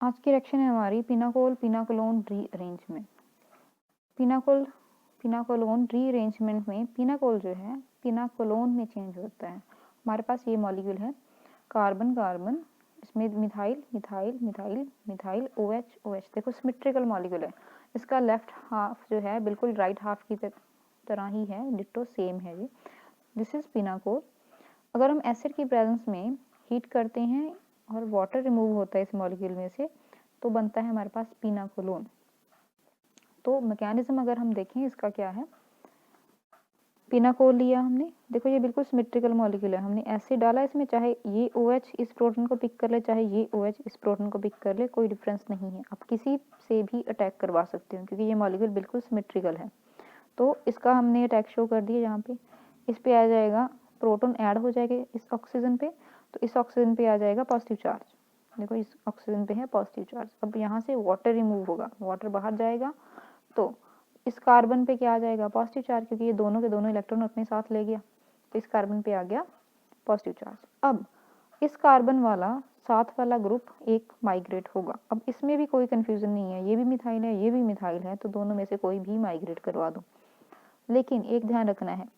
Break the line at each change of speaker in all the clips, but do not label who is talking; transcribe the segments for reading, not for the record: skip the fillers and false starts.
आज की रिएक्शन है हमारी पिनाकोल पिनाकोलोन रीअरेंजमेंट। पिनाकोलोन रीअरेंजमेंट में पिनाकोल जो है पिनाकोलोन में चेंज होता है। हमारे पास ये मॉलिक्यूल है कार्बन कार्बन, इसमें methyl methyl methyl methyl OH OH। देखो सिमेट्रिकल मॉलिक्यूल है। इसका लेफ्ट हाफ जो है बिल्कुल राइट हाफ की तरह ही है, डिट्टो सेम है ये। This is pinacol. अगर हम एसिड की प्रेजेंस में हीट करते हैं और वाटर रिमूव होता है इस मॉलिक्यूल में से, तो बनता है हमारे पास पिनाकोलोन। तो मैकेनिज्म अगर हम देखें इसका क्या है, पिनाकोल लिया हमने, देखो ये बिल्कुल सिमेट्रिकल मॉलिक्यूल है। हमने एसिड डाला इसमें, चाहे ये OH इस प्रोटॉन को पिक कर ले, चाहे ये OH इस प्रोटॉन को पिक कर ले, कोई डिफरेंस नहीं है। आप किसी से भी अटैक करवा सकते हो क्योंकि ये मॉलिक्यूल बिल्कुल सिमेट्रिकल है। तो इसका हमने अटैक शो कर दिया। यहाँ पे इस पे आ जाएगा, प्रोटॉन ऐड हो जाएगा इस ऑक्सीजन पे, तो इस ऑक्सीजन पे आ जाएगा पॉजिटिव चार्ज। देखो इस ऑक्सीजन पे है पॉजिटिव चार्ज। अब यहाँ से वाटर रिमूव होगा, वाटर बाहर जाएगा, तो इस कार्बन पे क्या आ जाएगा, पॉजिटिव चार्ज, क्योंकि ये दोनों के दोनों इलेक्ट्रॉन अपने साथ ले गया, तो इस कार्बन पे आ गया पॉजिटिव चार्ज। अब इस कार्बन वाला साथ वाला ग्रुप एक माइग्रेट होगा। अब इसमें भी कोई कंफ्यूजन नहीं है, ये भी मिथाइल है ये भी मिथाइल है, तो दोनों में से कोई भी माइग्रेट करवा दो। लेकिन एक ध्यान रखना है,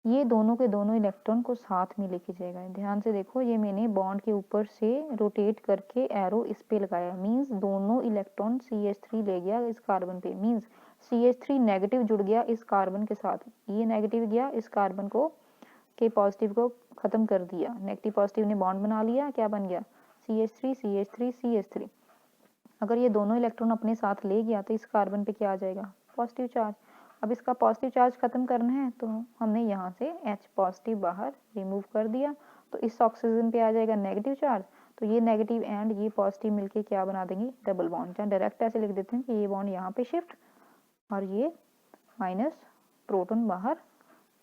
ये दोनों के दोनों इलेक्ट्रॉन को साथ में लेके जाएगा। ध्यान से देखो, ये मैंने बॉन्ड के ऊपर से रोटेट करके एरो इस पे लगाया, मींस दोनों इलेक्ट्रॉन CH3 ले गया इस कार्बन पे, मींस CH3 नेगेटिव जुड़ गया इस कार्बन के साथ, ये नेगेटिव गया इस कार्बन को के पॉजिटिव को खत्म कर दिया, नेगेटिव पॉजिटिव ने बॉन्ड बना लिया, क्या बन गया CH3 CH3 CH3। अगर ये दोनों इलेक्ट्रॉन अपने साथ ले गया तो इस कार्बन पे क्या आ जाएगा, पॉजिटिव चार्ज। अब इसका पॉजिटिव चार्ज खत्म करना है, तो हमने यहाँ से H पॉजिटिव बाहर रिमूव कर दिया, तो इस ऑक्सीजन पे आ जाएगा नेगेटिव चार्ज। तो ये नेगेटिव एंड ये पॉजिटिव मिलके क्या बना देंगे, डबल बॉन्ड। चाहे डायरेक्ट ऐसे लिख देते हैं कि ये बॉन्ड यहाँ पे शिफ्ट और ये माइनस प्रोटॉन बाहर,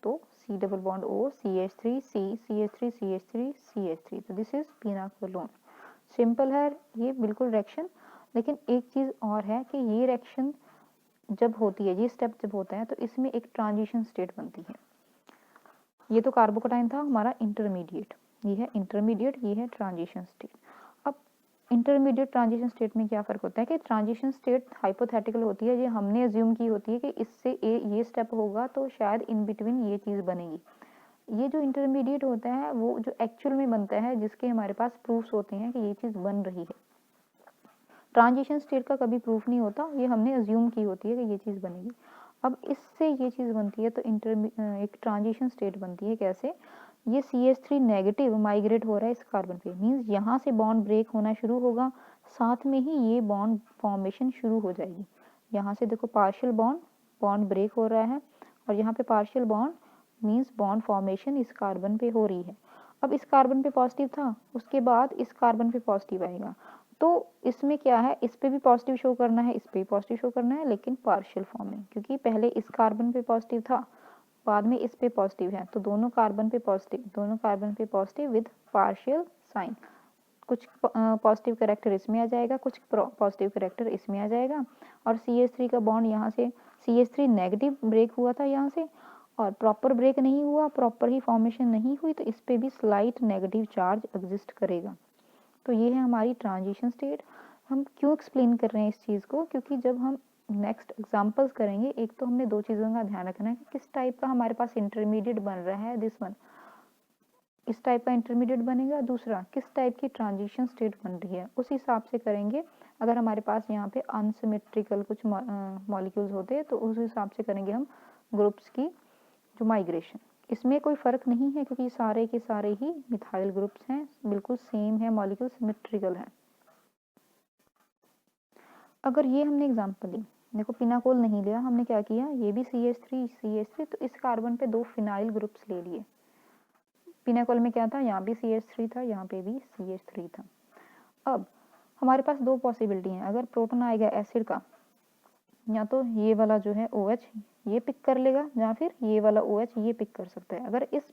तो C double bond O CH3 C CH3 CH3 CH3। तो दिस इज पिनाकोलोन। सिंपल है ये बिल्कुल रिएक्शन। लेकिन एक चीज़ और है कि ये रिएक्शन जब होती है, ये स्टेप जब होता है, तो इसमें एक ट्रांजिशन स्टेट बनती है। ये तो कार्बोकेटाइन था हमारा इंटरमीडिएट, ये है इंटरमीडिएट, ये है ट्रांजिशन स्टेट। अब इंटरमीडिएट ट्रांजिशन स्टेट में क्या फ़र्क होता है कि ट्रांजिशन स्टेट हाइपोथेटिकल होती है, ये हमने अज्यूम की होती है कि इससे ये स्टेप होगा तो शायद इन बिटवीन ये चीज़ बनेगी। ये जो इंटरमीडिएट होता है वो जो एक्चुअल में बनता है, जिसके हमारे पास प्रूफ्स होते हैं कि ये चीज़ बन रही है। ट्रांजिशन स्टेट का कभी प्रूफ नहीं होता, ये हमने अज्यूम की होती है कि ये चीज़ बनेगी। अब इससे ये चीज़ बनती है, तो एक ट्रांजिशन स्टेट बनती है। कैसे, ये CH3 नेगेटिव माइग्रेट हो रहा है इस कार्बन पे, मीन्स यहाँ से बॉन्ड ब्रेक होना शुरू होगा, साथ में ही ये बॉन्ड फॉर्मेशन शुरू हो जाएगी। यहाँ से देखो पार्शियल बॉन्ड ब्रेक हो रहा है, और यहाँ पे partial bond means bond formation इस कार्बन पे हो रही है। अब इस कार्बन पे पॉजिटिव था, उसके बाद इस कार्बन पे पॉजिटिव आएगा, तो इसमें क्या है, इस पे भी पॉजिटिव शो करना है, इस पे भी पॉजिटिव शो करना है, लेकिन पार्शियल फॉर्म में, क्योंकि पहले इस कार्बन पे पॉजिटिव था, बाद में इस पे पॉजिटिव है, तो दोनों कार्बन पे पॉजिटिव विद पार्शियल साइन। कुछ पॉजिटिव करेक्टर इसमें आ जाएगा, कुछ पॉजिटिव करेक्टर इसमें आ जाएगा, और CH3 का बॉन्ड यहाँ से, CH3 नेगेटिव ब्रेक हुआ था यहाँ से, और प्रॉपर ब्रेक नहीं हुआ, प्रॉपर ही फॉर्मेशन नहीं हुई, तो इस पे भी स्लाइट नेगेटिव चार्ज एग्जिस्ट करेगा। तो ये है हमारी ट्रांजिशन स्टेट। हम क्यों एक्सप्लेन कर रहे हैं इस चीज़ को, क्योंकि जब हम नेक्स्ट एग्जांपल्स करेंगे, एक तो हमने दो चीज़ों का ध्यान रखना है कि किस टाइप का हमारे पास इंटरमीडिएट बन रहा है, दिस वन इस टाइप का इंटरमीडिएट बनेगा, दूसरा किस टाइप की ट्रांजिशन स्टेट बन रही है, उस हिसाब से करेंगे। अगर हमारे पास यहाँ पे अनसिमेट्रिकल कुछ मॉलिक्यूल्स होते हैं, तो उस हिसाब से करेंगे हम ग्रुप्स की जो माइग्रेशन। इसमें कोई फ़र्क नहीं है क्योंकि सारे के सारे ही मिथाइल ग्रुप्स हैं, बिल्कुल सेम है, मॉलिक्यूल सिमेट्रिकल है। अगर ये हमने एग्जांपल ली, देखो पिनाकोल नहीं लिया हमने, क्या किया, ये भी CH3, तो इस कार्बन पे दो फिनाइल ग्रुप्स ले लिए। पिनाकोल में क्या था, यहाँ भी CH3 था, यहाँ पे भी CH3 था। अब हमारे पास दो पॉसिबिलिटी हैं, अगर प्रोटॉन आएगा एसिड का, या तो ये वाला जो है OH ये पिक कर लेगा, या फिर ये वाला OH ये पिक कर सकता है। अगर इस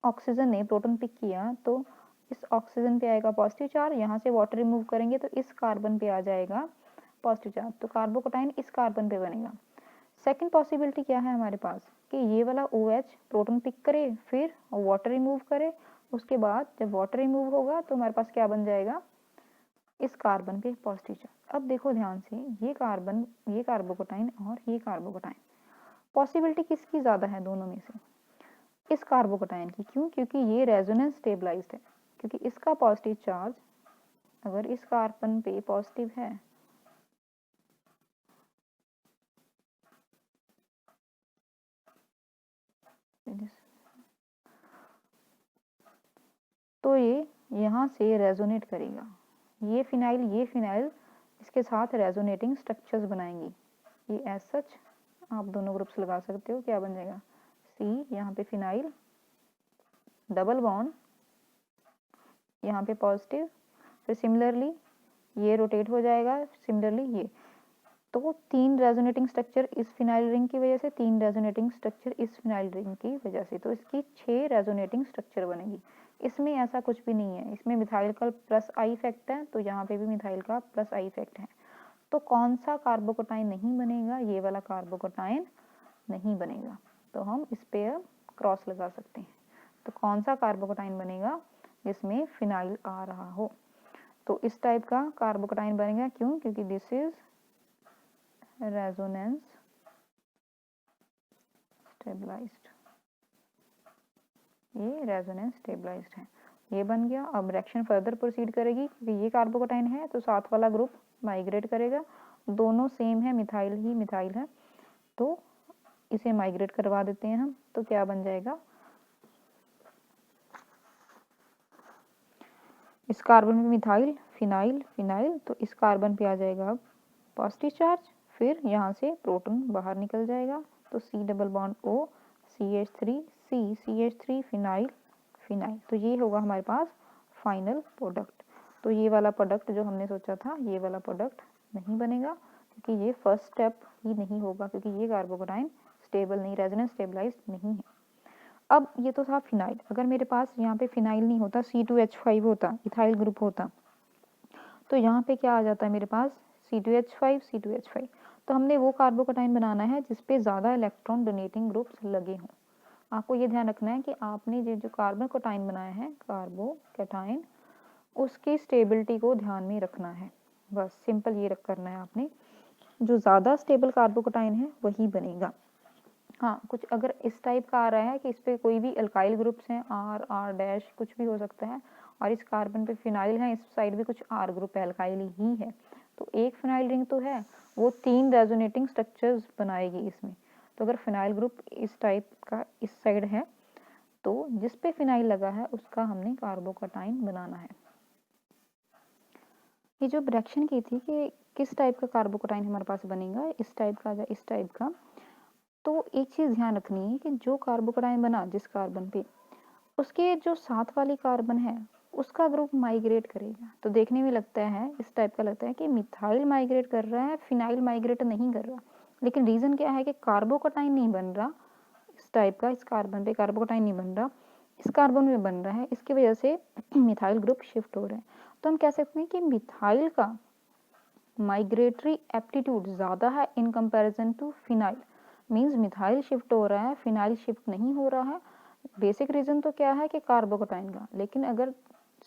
ऑक्सीजन ने प्रोटॉन पिक किया, तो इस ऑक्सीजन पे आएगा पॉजिटिव चार्ज, यहाँ से वाटर रिमूव करेंगे तो इस कार्बन पे आ जाएगा पॉजिटिव चार्ज, तो कार्बोकेटाइन इस कार्बन पे बनेगा। सेकंड पॉसिबिलिटी क्या है हमारे पास, कि ये वाला OH प्रोटॉन पिक करे, फिर वाटर रिमूव करे, उसके बाद जब वाटर रिमूव होगा तो हमारे पास क्या बन जाएगा, इस कार्बन पे पॉजिटिव चार्ज। अब देखो ध्यान से, ये कार्बन, ये कार्बोकेटाइन और ये कार्बोकेटाइन, पॉसिबिलिटी किसकी ज़्यादा है दोनों में से? इस कार्बोकेटाइन की। क्यों? क्योंकि ये रेजोनेंस स्टेबलाइज्ड है, क्योंकि इसका पॉजिटिव चार्ज अगर इस कार्बन पे पॉजिटिव है तो ये यहाँ से रेजोनेट करेगा। ये फिनाइल इसके साथ रेजोनेटिंग स्ट्रक्चर्स बनाएंगी। ये एज सच आप दोनों ग्रुप्स लगा सकते हो। क्या बन जाएगा? C, यहाँ पे फिनाइल, डबल बॉन्ड, यहाँ पे पॉजिटिव, फिर सिमिलरली ये रोटेट हो जाएगा, सिमिलरली ये। तो 3 रेजोनेटिंग स्ट्रक्चर इस फिनाइल रिंग की वजह से, 3 रेजोनेटिंग स्ट्रक्चर इस फिनाइल रिंग की वजह से, तो इसकी 6 रेजोनेटिंग स्ट्रक्चर बनेगी। इसमें ऐसा कुछ भी नहीं है, इसमें मिथाइल का प्लस आई इफेक्ट है, तो यहाँ पे भी मिथाइल का प्लस आई इफेक्ट है। तो कौन सा कार्बोकेटाइन नहीं बनेगा? ये वाला कार्बोकेटाइन नहीं बनेगा। तो हम इस पे क्रॉस लगा सकते हैं। तो कौन सा कार्बोकेटाइन बनेगा जिसमें फिनाइल आ रहा हो? तो इस टाइप का कार्बोकेटाइन बनेगा। क्यों? क्योंकि दिस इज रेजोनेंस स्टेबलाइज्ड, ये रेजोनेंस स्टेबलाइज्ड है। ये बन गया। अब रिएक्शन फर्दर प्रोसीड करेगी, क्योंकि ये कार्बोकेटाइन है तो साथ वाला ग्रुप माइग्रेट करेगा। दोनों सेम है, मिथाइल ही मिथाइल है, तो इसे माइग्रेट करवा देते हैं हम। तो क्या बन जाएगा? इस कार्बन पे मिथाइल, फिनाइल, फिनाइल, तो इस कार्बन पे आ जाएगा अब पॉजिटिव चार्ज, फिर यहाँ से प्रोटॉन बाहर निकल जाएगा। तो C double bond O, CH3, C, CH3, phenyl, phenyl. तो ये होगा हमारे पास फाइनल प्रोडक्ट। तो ये वाला प्रोडक्ट जो हमने सोचा था, ये वाला प्रोडक्ट नहीं बनेगा, क्योंकि ये फर्स्ट स्टेप ही नहीं होगा, क्योंकि ये कार्बोकेटाइन स्टेबल नहीं, रेजोनेंस स्टेबलाइज्ड नहीं है। अब ये तो था फिनाइल। अगर मेरे पास यहाँ पे फिनाइल नहीं होता, C2H5 होता, इथाइल ग्रुप होता, तो यहाँ पे क्या आ जाता है मेरे पास? C2H5, C2H5। तो हमने वो कार्बोकेटाइन बनाना है जिसपे ज़्यादा इलेक्ट्रॉन डोनेटिंग ग्रुप्स लगे हों। आपको ये ध्यान रखना है कि आपने ये जो कार्बोकेटाइन बनाया है, कार्बोकेटाइन, उसकी स्टेबिलिटी को ध्यान में रखना है। बस सिंपल ये करना है आपने। जो ज़्यादा स्टेबल कार्बोकेटाइन है वही बनेगा। हाँ, कुछ अगर इस टाइप का आ रहा है कि इस पे कोई भी अल्काइल ग्रुप्स हैं, R डैश कुछ भी हो सकता है, और इस कार्बन पे फिनाइल है, इस साइड भी कुछ R ग्रुप है, अल्काइल ही है, तो एक फिनाइल रिंग तो है, वो 3 रेजोनेटिंग स्ट्रक्चर्स बनाएगी इसमें। तो अगर फिनाइल ग्रुप इस टाइप का इस साइड है, तो जिस पे फिनाइल लगा है उसका हमने कार्बोकेटाइन बनाना है। ये जो रिएक्शन की थी कि किस टाइप का कार्बोकेटाइन हमारे पास बनेगा, इस टाइप का या इस टाइप का, तो एक चीज़ ध्यान रखनी है कि जो कार्बोकेटाइन बना जिस कार्बन पे, उसके जो साथ वाली कार्बन है उसका ग्रुप माइग्रेट करेगा। तो देखने में लगता है, इस टाइप का लगता है कि मिथाइल माइग्रेट कर रहा है, फिनाइल माइग्रेट नहीं कर रहा, लेकिन रीज़न क्या है कि कार्बोकेटाइन नहीं बन रहा इस टाइप का, इस कार्बन पे कार्बोकेटाइन नहीं बन रहा, इस कार्बन में बन रहा है, इसकी वजह से मिथाइल ग्रुप शिफ्ट हो रहे हैं। तो हम कह सकते हैं कि मिथाइल का माइग्रेटरी एप्टीट्यूड ज़्यादा है in comparison to phenyl. Means methyl shift हो रहा है, फिनाइल शिफ्ट नहीं हो रहा है। बेसिक रीज़न तो क्या है कि कार्बोकेटाइन का, लेकिन अगर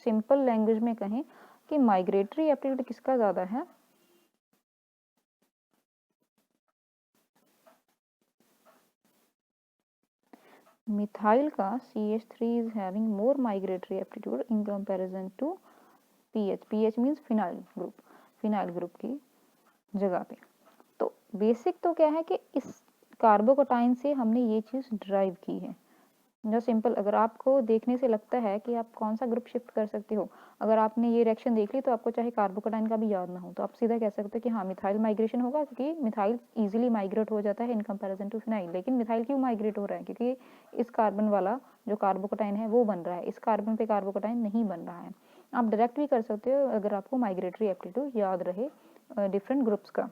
सिंपल लैंग्वेज में कहें कि माइग्रेटरी एप्टीट्यूड किसका ज़्यादा है, मिथाइल का CH3 is having more migratory aptitude in comparison to PH. PH means phenyl group की जगह पे। तो बेसिक तो क्या है कि इस कार्बोकेटाइन से हमने ये चीज़ ड्राइव की है। जो सिंपल, अगर आपको देखने से लगता है कि आप कौन सा ग्रुप शिफ्ट कर सकते हो, अगर आपने ये रिएक्शन देख ली तो आपको चाहे कार्बोकेटाइन का भी याद ना हो, तो आप सीधा कह सकते हो कि हाँ मिथाइल माइग्रेशन होगा, क्योंकि मिथाइल इजीली माइग्रेट हो जाता है इन कंपैरिजन टू फिनाइल। लेकिन मिथाइल क्यों माइग्रेट हो रहा है? क्योंकि इस कार्बन वाला जो कार्बोकेटाइन है वो बन रहा है, इस कार्बन पे कार्बोकेटाइन नहीं बन रहा है। आप डायरेक्ट भी कर सकते हो अगर आपको माइग्रेटरी एप्टीट्यूड याद रहे डिफरेंट ग्रुप्स का।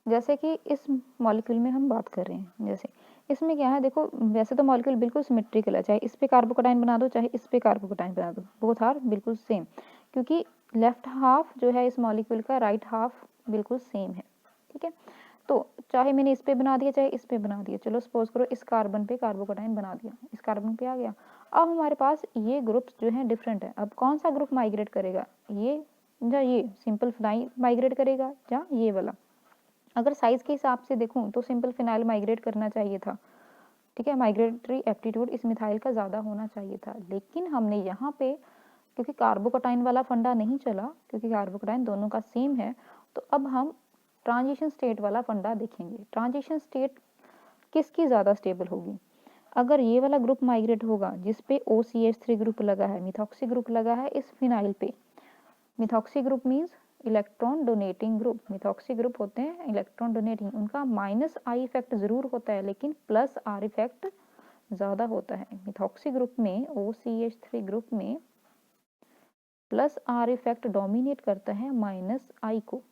जैसे कि इस मॉलिक्यूल में हम बात कर रहे हैं, जैसे इसमें क्या है, देखो वैसे तो मॉलिक्यूल बिल्कुल सिमेट्रिकल है, चाहे इस पे कार्बोकेटाइन बना दो चाहे इस पे कार्बोकेटाइन बना दो, बोथ आर बिल्कुल सेम, क्योंकि लेफ्ट हाफ जो है इस मॉलिक्यूल का, राइट हाफ बिल्कुल सेम है। ठीक है, तो चाहे मैंने इस पे बना दिया चाहे इस पे बना दिया, चलो सपोज करो इस कार्बन पे कार्बोकेटाइन बना दिया, इस कार्बन पे आ गया। अब हमारे पास ये ग्रुप्स जो हैं डिफरेंट है, अब कौन सा ग्रुप माइग्रेट करेगा? ये या ये सिंपल फिनाइल माइग्रेट करेगा या ये वाला। अगर साइज के हिसाब से देखूं तो सिंपल फिनाइल माइग्रेट करना चाहिए था, ठीक है, माइग्रेटरी एप्टीट्यूड इस मिथाइल का ज़्यादा होना चाहिए था, लेकिन हमने यहाँ पे क्योंकि कार्बोकटाइन वाला फंडा नहीं चला, क्योंकि कार्बोकटाइन दोनों का सेम है, तो अब हम ट्रांजिशन स्टेट वाला फंडा देखेंगे। ट्रांजिशन स्टेट किसकी ज़्यादा स्टेबल होगी? अगर ये वाला ग्रुप माइग्रेट होगा जिसपे OCH3 ग्रुप लगा है, मिथॉक्सी ग्रुप लगा है इस फिनाइल पे, methoxy group means electron donating group, methoxy group होते हैं इलेक्ट्रॉन डोनेटिंग, उनका -I इफेक्ट जरूर होता है लेकिन +R इफेक्ट ज़्यादा होता है। मिथॉक्सी ग्रुप में, OCH3 ग्रुप में +R इफेक्ट डोमिनेट करता है -I को,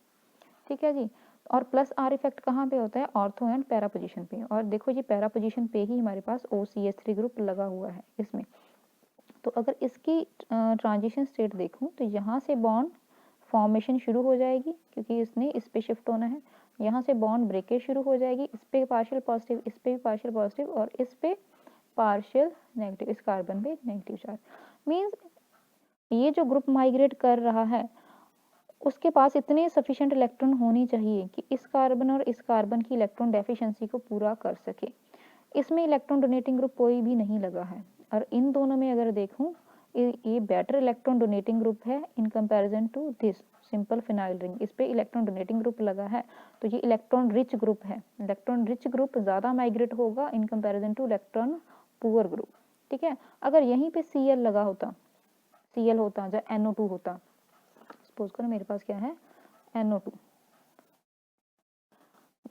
ठीक है जी। और +R इफेक्ट कहाँ पे होता है? ऑर्थो एंड पैरा पोजीशन पे। और देखो ये पैरा पोजीशन पे ही हमारे पास OCH3 ग्रुप लगा हुआ है इसमें। तो अगर इसकी ट्रांजिशन स्टेट देखूं तो यहाँ से बॉन्ड फॉर्मेशन शुरू हो जाएगी क्योंकि इसने इस पे शिफ्ट होना है, यहाँ से बॉन्ड ब्रेकेज शुरू हो जाएगी, इस पे पार्शियल पॉजिटिव, इस पे भी पार्शियल पॉजिटिव और इस पे पार्शियल नेगेटिव, इस कार्बन पे नेगेटिव चार्ज। मीन्स ये जो ग्रुप माइग्रेट कर रहा है उसके पास इतने सफिशिएंट इलेक्ट्रॉन होने चाहिए कि इस कार्बन और इस कार्बन की इलेक्ट्रॉन डेफिशिएंसी को पूरा कर सके। इसमें इलेक्ट्रॉन डोनेटिंग ग्रुप कोई भी नहीं लगा है, और इन दोनों में अगर देखूं ये बेटर इलेक्ट्रॉन डोनेटिंग ग्रुप है in comparison to this simple phenyl ring. इस पे इलेक्ट्रॉन डोनेटिंग ग्रुप लगा है तो ये इलेक्ट्रॉन रिच ग्रुप है, इलेक्ट्रॉन रिच ग्रुप ज़्यादा माइग्रेट होगा in comparison to electron poor group, ठीक है। अगर यहीं पे Cl लगा होता, Cl होता या NO2 होता, सपोज करो मेरे पास क्या है NO2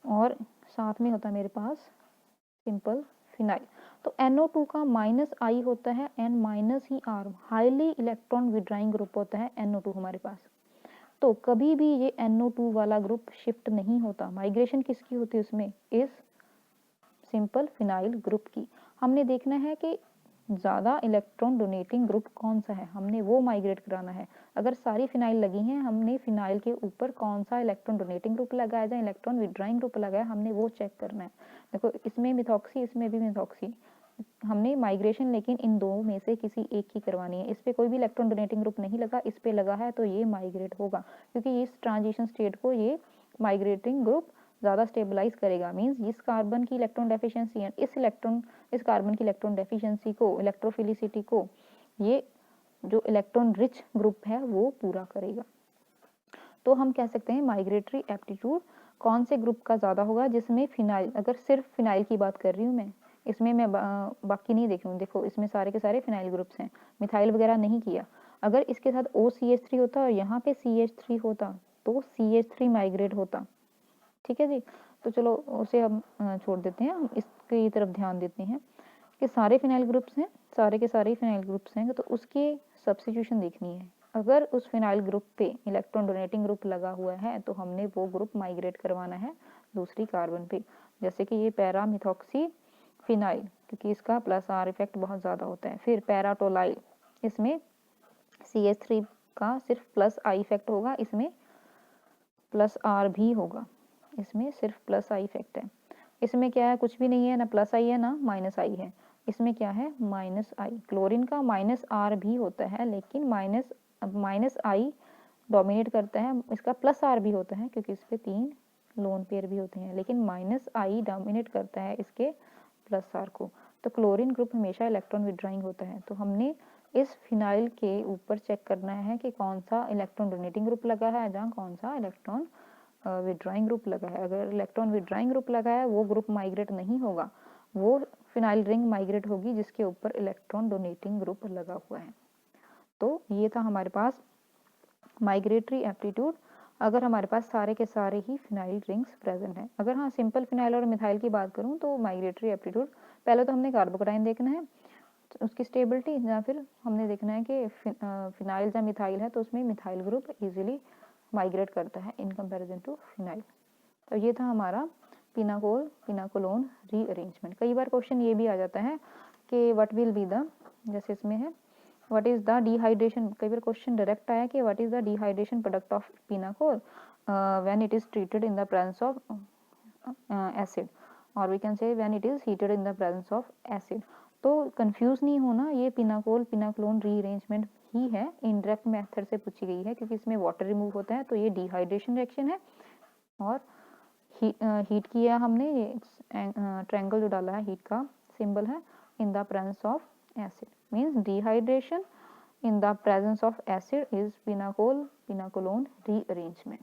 और साथ में होता मेरे पास सिंपल फिनाइल, तो NO2 का -I होता है and minus he R, highly electron withdrawing group होता है NO2 हमारे पास। तो कभी भी ये NO2 वाला ग्रुप शिफ्ट नहीं होता। माइग्रेशन किसकी होती है उसमें? इस सिंपल फिनाइल ग्रुप की। हमने देखना है कि ज़्यादा इलेक्ट्रॉन डोनेटिंग ग्रुप कौन सा है, हमने वो माइग्रेट कराना है। अगर सारी फिनाइल लगी हैं, हमने फिनाइल के ऊपर कौन सा इलेक्ट्रॉन डोनेटिंग ग्रुप लगाया या इलेक्ट्रॉन विड्राइंग ग्रुप लगाया, हमने वो चेक करना है। देखो इसमें मिथॉक्सी, इसमें भी मिथॉक्सी, हमने माइग्रेशन लेकिन इन दो में से किसी एक की करवानी है। इस पे कोई भी इलेक्ट्रॉन डोनेटिंग ग्रुप नहीं लगा, इस पे लगा है तो ये माइग्रेट होगा, क्योंकि इस ट्रांजिशन स्टेट को ये माइग्रेटिंग ग्रुप ज़्यादा स्टेबलाइज करेगा। मीन्स इस कार्बन की इलेक्ट्रॉन डेफिशिएंसी एंड इस कार्बन की इलेक्ट्रॉन डेफिशिएंसी को, इलेक्ट्रोफिलिसिटी को ये जो इलेक्ट्रॉन रिच ग्रुप है वो पूरा करेगा। तो हम कह सकते हैं माइग्रेटरी एप्टीट्यूड कौन से ग्रुप का ज़्यादा होगा, जिसमें फिनाइल, अगर सिर्फ फिनाइल की बात कर रही हूँ मैं, इसमें मैं बाकी नहीं देख रही हूँ। देखो इसमें सारे के सारे फिनाइल ग्रुप्स हैं, मिथाइल वगैरह नहीं किया। अगर इसके साथ OCH3 होता और यहाँ पे CH3 होता तो CH3 माइग्रेट होता, ठीक है जी। तो चलो उसे हम छोड़ देते हैं, हम इसकी तरफ ध्यान देते हैं कि सारे फिनाइल ग्रुप्स हैं, सारे के सारे फिनाइल ग्रुप्स हैं, तो उसकी सब्स्टिट्यूशन देखनी है। अगर उस फिनाइल ग्रुप पे इलेक्ट्रॉन डोनेटिंग ग्रुप लगा हुआ है तो हमने वो ग्रुप माइग्रेट करवाना है दूसरी कार्बन पे, जैसे कि ये पैरा मिथॉक्सी फिनाइल, क्योंकि इसका +R इफेक्ट बहुत ज़्यादा होता है। फिर पैराटोलाइल, इसमें CH3 का सिर्फ +I इफेक्ट होगा, इसमें +R भी होगा, इसमें सिर्फ +I इफेक्ट है। इसमें क्या है, कुछ भी नहीं है, ना +I है ना -I है, इसमें क्या है -I। क्लोरीन का -R भी होता है लेकिन -I डोमिनेट करता है, इसका +R भी होता है क्योंकि इस पे 3 लोन पेयर भी होते हैं, लेकिन -I डोमिनेट करता है इसके +R को। तो क्लोरीन ग्रुप हमेशा इलेक्ट्रॉन विड्राइंग होता है। तो हमने इस फिनाइल के ऊपर चेक करना है कि कौन सा इलेक्ट्रॉन डोनेटिंग ग्रुप लगा है या कौन सा इलेक्ट्रॉन विड्राइंग ग्रुप लगा है। अगर इलेक्ट्रॉन विड्राइंग ग्रुप लगा है वो ग्रुप माइग्रेट नहीं होगा, वो फिनाइल रिंग माइग्रेट होगी जिसके ऊपर इलेक्ट्रॉन डोनेटिंग ग्रुप लगा हुआ है। तो ये था हमारे पास माइग्रेटरी एप्टीट्यूड, अगर हमारे पास सारे के सारे ही फिनाइल रिंग्स प्रेजेंट हैं। अगर हाँ सिंपल फिनाइल और मिथाइल की बात करूँ तो माइग्रेटरी एप्टीट्यूड पहले तो हमने कार्बोकटाइन देखना है, उसकी स्टेबिलिटी, या फिर हमने देखना है कि फिनाइल या मिथाइल है तो उसमें मिथाइल ग्रुप इजीली माइग्रेट करता है इन कंपैरिजन टू फिनाइल। तो ये था हमारा पिनाकोल पिनाकोलोन रीअरेंजमेंट। कई बार क्वेश्चन ये भी आ जाता है कि व्हाट विल बी द, जैसे इसमें है व्हाट इज द डिहाइड्रेशन, कई बार क्वेश्चन डायरेक्ट आया कि what is the dehydration product of pinacol when it is treated in the presence of acid, और we can say when it is heated in the presence of acid. तो confuse नहीं होना, ये pinacol pinacolone rearrangement ही है, indirect method से पूछी गई है क्योंकि इसमें वाटर रिमूव होता है, तो ये डिहाइड्रेशन रिएक्शन है। और हीट किया हमने, ये ट्रायंगल जो डाला है हीट का सिंबल है, in the presence of acid means dehydration in the presence of acid is pinacol pinacolone rearrangement.